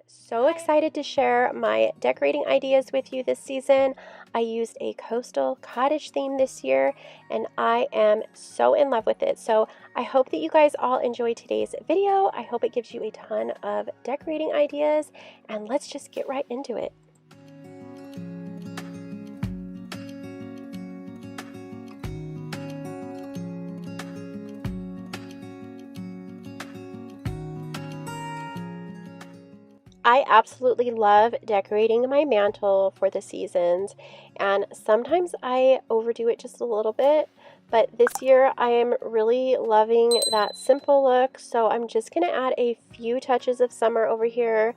So excited to share my decorating ideas with you this season. I used a coastal cottage theme this year and I am so in love with it. So I hope that you guys all enjoy today's video. I hope it gives you a ton of decorating ideas, and let's just get right into it. I absolutely love decorating my mantle for the seasons, and sometimes I overdo it just a little bit, but this year I am really loving that simple look, so I'm just going to add a few touches of summer over here.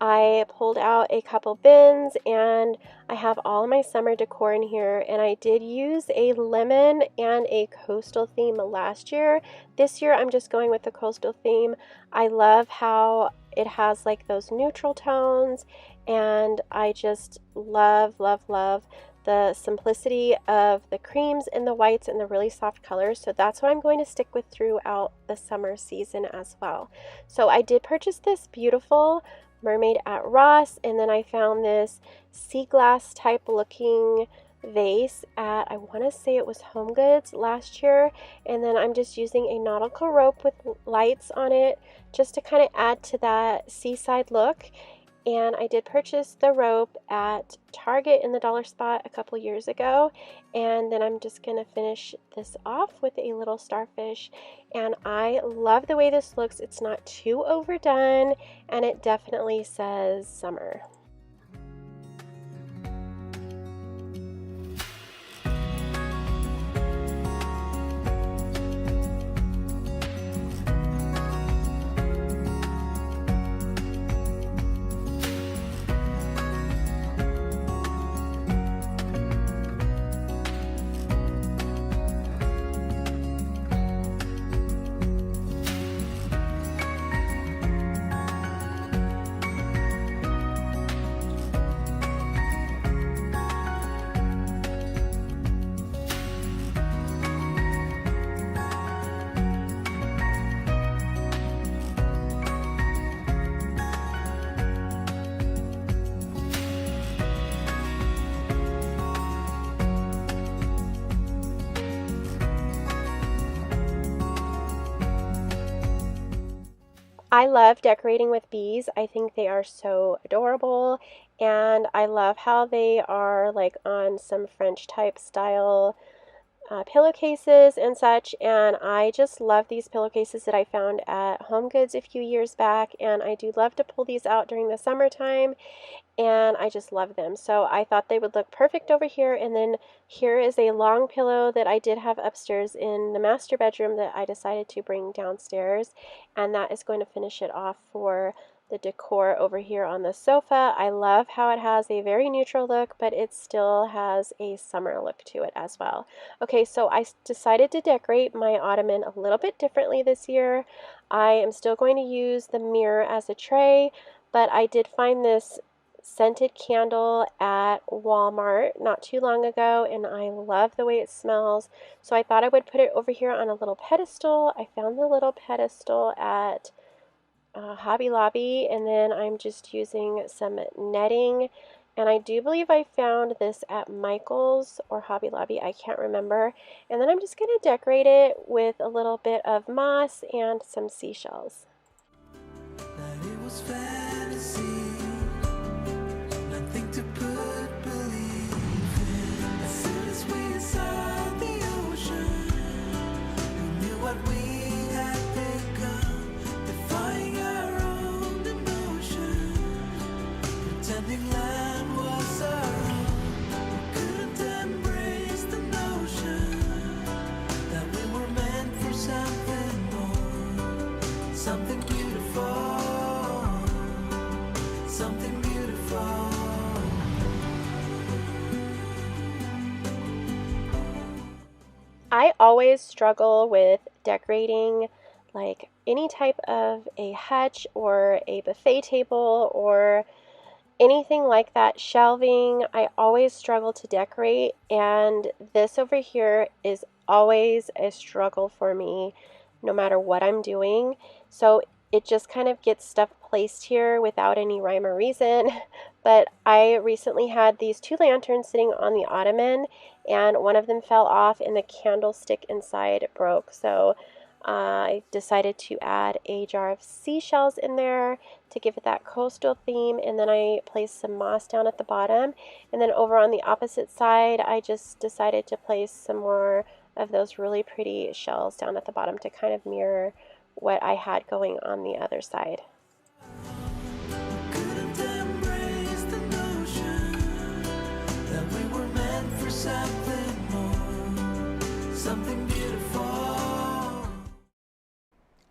I pulled out a couple bins and I have all of my summer decor in here, and I did use a lemon and a coastal theme last year. This year I'm just going with the coastal theme. I love how it has like those neutral tones, and I just love the simplicity of the creams and the whites and the really soft colors. So that's what I'm going to stick with throughout the summer season as well. So I did purchase this beautiful mermaid at Ross, and then I found this sea glass type looking vase at, I want to say it was Home Goods last year, and then I'm just using a nautical rope with lights on it just to kind of add to that seaside look. And I did purchase the rope at Target in the dollar spot a couple years ago, and then I'm just going to finish this off with a little starfish, and I love the way this looks. It's not too overdone, and it definitely says summer. I love decorating with bees. I think they are so adorable, and I love how they are like on some French type style pillowcases and such, and I just love these pillowcases that I found at Home Goods a few years back, and I do love to pull these out during the summertime, and I just love them. So I thought they would look perfect over here. And then here is a long pillow that I did have upstairs in the master bedroom that I decided to bring downstairs, and that is going to finish it off for the decor over here on the sofa. I love how it has a very neutral look, but it still has a summer look to it as well. Okay, so I decided to decorate my ottoman a little bit differently this year. I am still going to use the mirror as a tray, but I did find this scented candle at Walmart not too long ago, and I love the way it smells, so I thought I would put it over here on a little pedestal. I found the little pedestal at Hobby Lobby, and then I'm just using some netting, and I do believe I found this at Michael's or Hobby Lobby, I can't remember. And then I'm just going to decorate it with a little bit of moss and some seashells. I always struggle with decorating like any type of a hutch or a buffet table or anything like that, shelving. I always struggle to decorate, and this over here is always a struggle for me no matter what I'm doing. So it just kind of gets stuff placed here without any rhyme or reason. But I recently had these two lanterns sitting on the ottoman, and one of them fell off and the candlestick inside broke. So I decided to add a jar of seashells in there to give it that coastal theme, and then I placed some moss down at the bottom. And then over on the opposite side, I just decided to place some more of those really pretty shells down at the bottom to kind of mirror what I had going on the other side.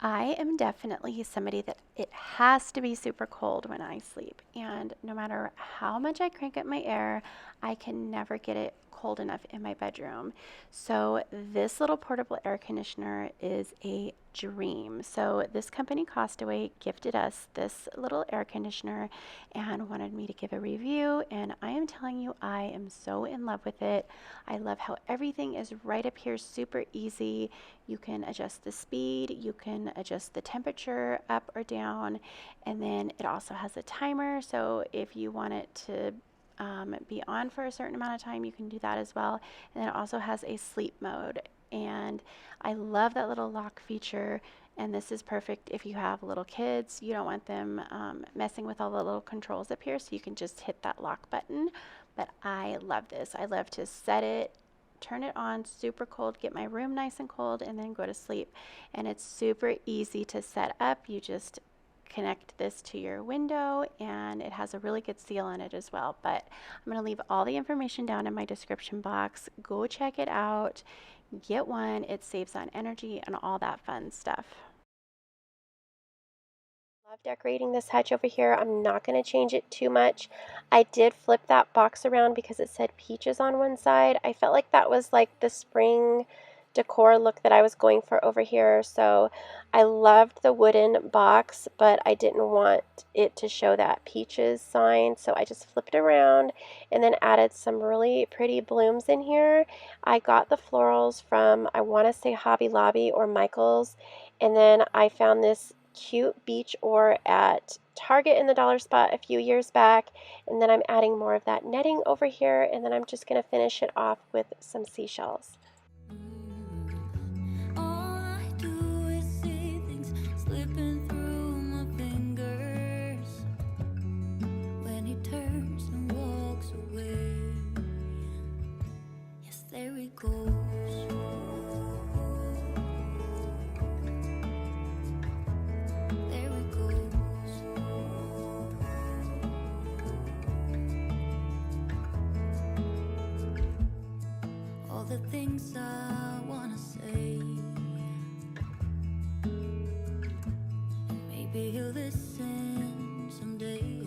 I am definitely somebody that it has to be super cold when I sleep, and no matter how much I crank up my air, I can never get it cold enough in my bedroom. So this little portable air conditioner is a dream. So this company, Costaway, gifted us this little air conditioner and wanted me to give a review, and I am telling you, I am so in love with it. I love how everything is right up here, super easy. You can adjust the speed, you can adjust the temperature up or down, and then it also has a timer, so if you want it to be on for a certain amount of time, you can do that as well. And then it also has a sleep mode, and I love that little lock feature. And this is perfect if you have little kids. You don't want them messing with all the little controls up here, so you can just hit that lock button. But I love this. I love to set it, turn it on super cold, get my room nice and cold, and then go to sleep. And it's super easy to set up. You just connect this to your window, and it has a really good seal on it as well. But I'm going to leave all the information down in my description box. Go check it out. Get one. It saves on energy and all that fun stuff. Love decorating this hutch over here. I'm not going to change it too much. I did flip that box around because it said peaches on one side. I felt like that was like the spring decor look that I was going for over here. So I loved the wooden box, but I didn't want it to show that peaches sign. So I just flipped it around and then added some really pretty blooms in here. I got the florals from, I want to say Hobby Lobby or Michael's. And then I found this cute beach oar at Target in the dollar spot a few years back, and then I'm adding more of that netting over here, and then I'm just going to finish it off with some seashells. All I do is see things slipping through my fingers when he turns and walks away. Yes, there he goes. The things I wanna say, and maybe he'll listen someday.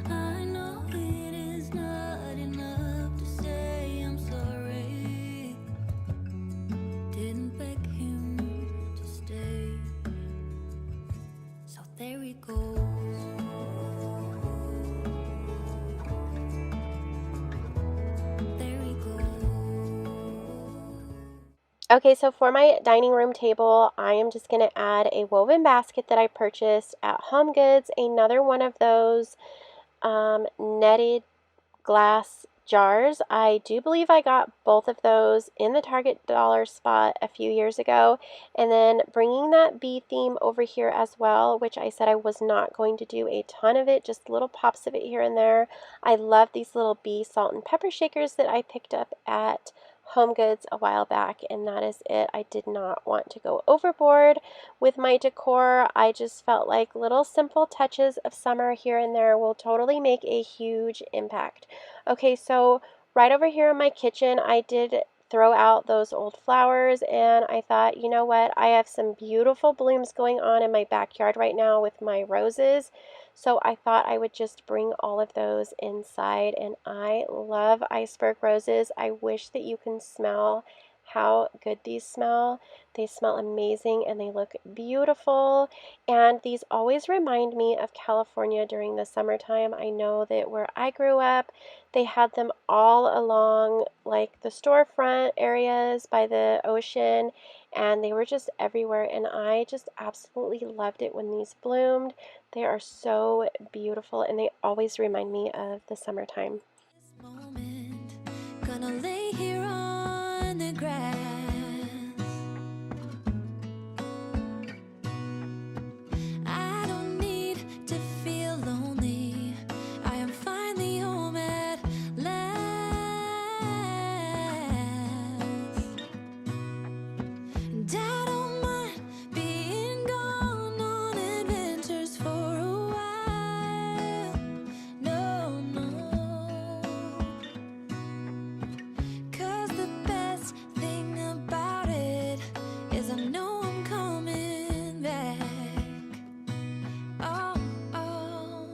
I know it is not enough to say I'm sorry. Didn't beg him to stay, so there he goes. Okay, so for my dining room table, I am just going to add a woven basket that I purchased at Home Goods, another one of those netted glass jars. I do believe I got both of those in the Target dollar spot a few years ago, and then bringing that bee theme over here as well, which I said I was not going to do a ton of it, just little pops of it here and there. I love these little bee salt and pepper shakers that I picked up at Home Goods a while back, and that is it. I did not want to go overboard with my decor. I just felt like little simple touches of summer here and there will totally make a huge impact. Okay, so right over here in my kitchen, I did throw out those old flowers, and I thought, you know what, I have some beautiful blooms going on in my backyard right now with my roses, so I thought I would just bring all of those inside. And I love iceberg roses. I wish that you can smell how good these smell. They smell amazing and they look beautiful. And these always remind me of California during the summertime. I know that where I grew up, they had them all along like the storefront areas by the ocean, and they were just everywhere. And I just absolutely loved it when these bloomed. They are so beautiful and they always remind me of the summertime. Gonna lay here on the grass. I don't need to feel lonely. I am finally home at last. And I don't mind being gone on adventures for a while. No, no. 'Cause the best thing about it is I know I'm coming back. Oh, oh.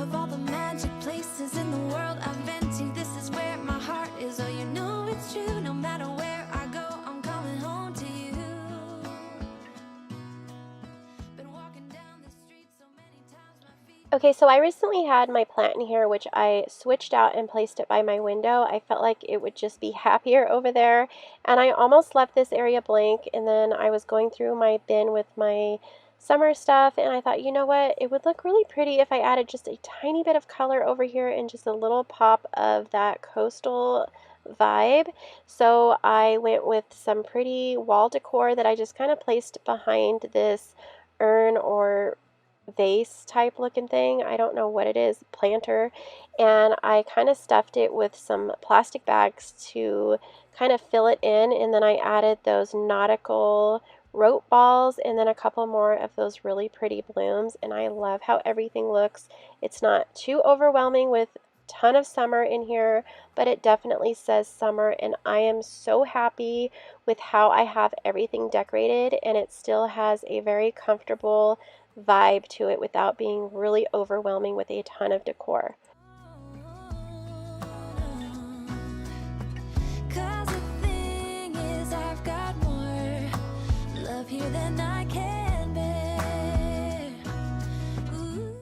Of all the magic places in the world I've been to, this is where my heart is. Oh, you know it's true. No matter where I go, I'm coming home to you. Been walking down the street so many times my feet. Okay, so I recently had my plant in here, which I switched out and placed it by my window. I felt like it would just be happier over there, and I almost left this area blank, and then I was going through my bin with my summer stuff, and I thought, you know what, it would look really pretty if I added just a tiny bit of color over here and just a little pop of that coastal vibe. So I went with some pretty wall decor that I just kind of placed behind this urn or vase type looking thing. I don't know what it is, planter. And I kind of stuffed it with some plastic bags to kind of fill it in. And then I added those nautical rope balls and then a couple more of those really pretty blooms. And I love how everything looks. It's not too overwhelming with ton of summer in here, but it definitely says summer, and I am so happy with how I have everything decorated, and it still has a very comfortable vibe to it without being really overwhelming with a ton of decor. 'Cause the thing is, I've got more love here than I can bear. Ooh.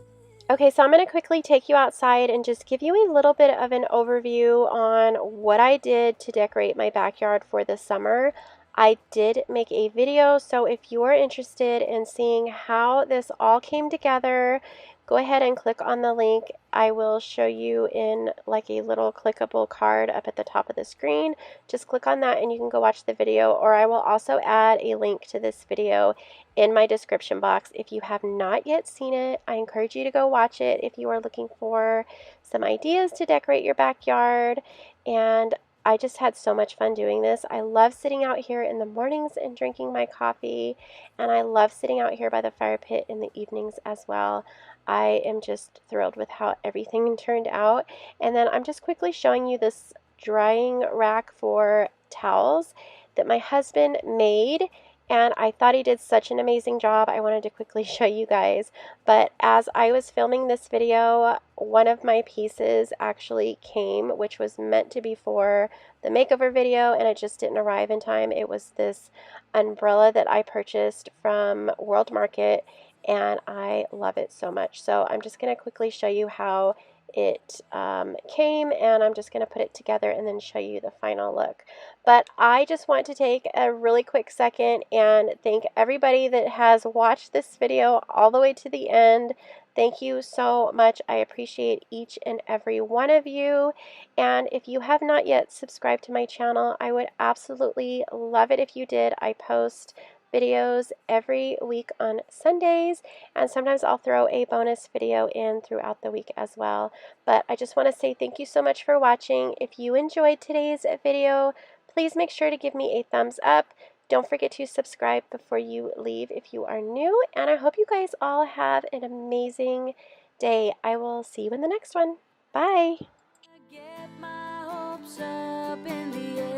Okay, so I'm going to quickly take you outside and just give you a little bit of an overview on what I did to decorate my backyard for the summer. I did make a video, so if you are interested in seeing how this all came together, go ahead and click on the link. I will show you in like a little clickable card up at the top of the screen. Just click on that and you can go watch the video, or I will also add a link to this video in my description box. If you have not yet seen it, I encourage you to go watch it if you are looking for some ideas to decorate your backyard. And I just had so much fun doing this. I love sitting out here in the mornings and drinking my coffee, and I love sitting out here by the fire pit in the evenings as well. I am just thrilled with how everything turned out. And then I'm just quickly showing you this drying rack for towels that my husband made, and I thought he did such an amazing job. I wanted to quickly show you guys. But as I was filming this video, one of my pieces actually came, which was meant to be for the makeover video, and it just didn't arrive in time. It was this umbrella that I purchased from World Market, and I love it so much. So I'm just going to quickly show you how it came, and I'm just going to put it together and then show you the final look. But I just want to take a really quick second and thank everybody that has watched this video all the way to the end. Thank you so much. I appreciate each and every one of you. And if you have not yet subscribed to my channel, I would absolutely love it if you did. I post videos every week on Sundays, and sometimes I'll throw a bonus video in throughout the week as well. But I just want to say thank you so much for watching. If you enjoyed today's video, please make sure to give me a thumbs up. Don't forget to subscribe before you leave if you are new, and I hope you guys all have an amazing day. I will see you in the next one. Bye. Get my hopes up in the air.